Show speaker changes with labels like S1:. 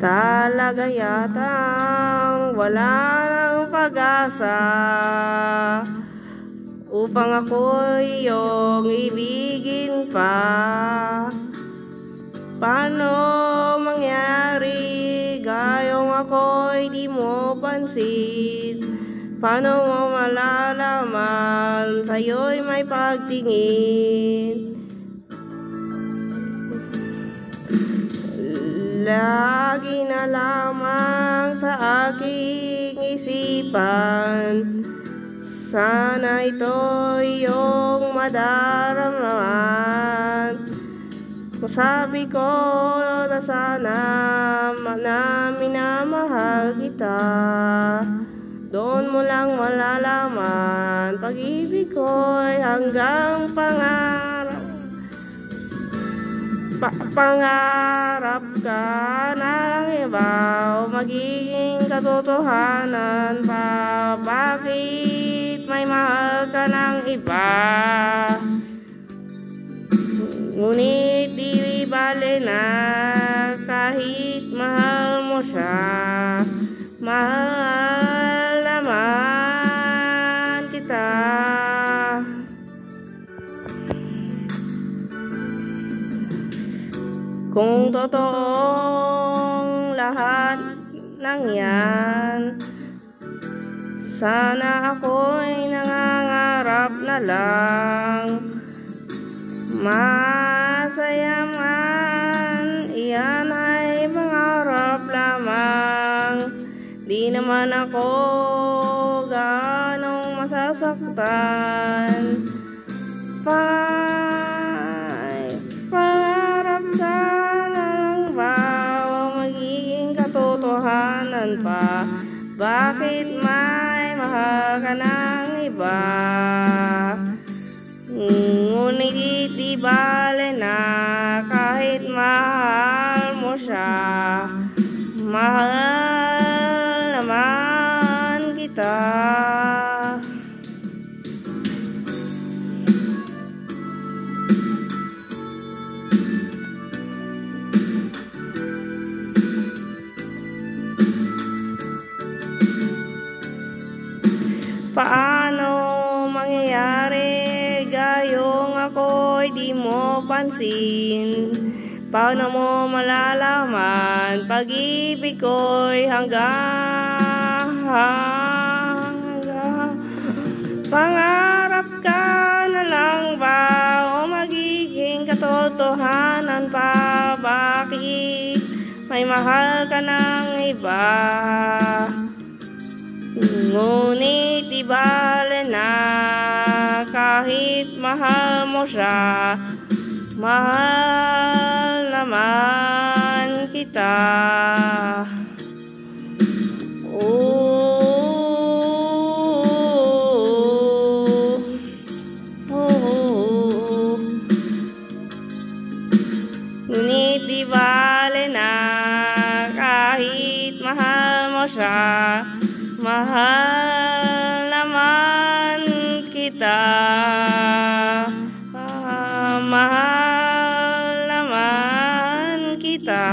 S1: Talaga yatang wala ng pag-asa upang ako'y iyong ibigin pa. Paano mangyari gayong ako'y di mo pansin? Paano mo malalaman sa'yo'y may pagtingin? Lagi na lamang sa aking isipan, sana ito'y iyong madaramdaman. Masabi ko na sana na minamahal kita. Doon mo lang malalaman, pag-ibig ko'y hanggang pangarap. Pangarap ka na lang iba o magiging katotohanan pa. Bakit may mahal ka ng iba? Ngunit di bale na kahit mahal mo siya. Mahal naman kita. Kung totoong lahat ng yan, sana ako'y nangangarap na lang. Masaya man, iyan ay pangarap lamang. Di naman ako ganong masasaktan. Pangarap ka lang ba o magiging katotohanan pa? Bakit may mahal ka ng iba? Ngunit di bale na kahit mahal mo siya. Mahal naman kita. Paano mangyayari gayong ako'y di mo pansin? Paano mo malalaman pag-ibig ko'y hanggang pangarap ka na lang ba o magiging katotohanan pa? Bakit may mahal ka ng iba? Ngunit di bale na kahit mahal mo siya. Mahal naman kita. Ngunit di bale na kahit mahal mo siya. Mahal naman kita. Mahal naman kita.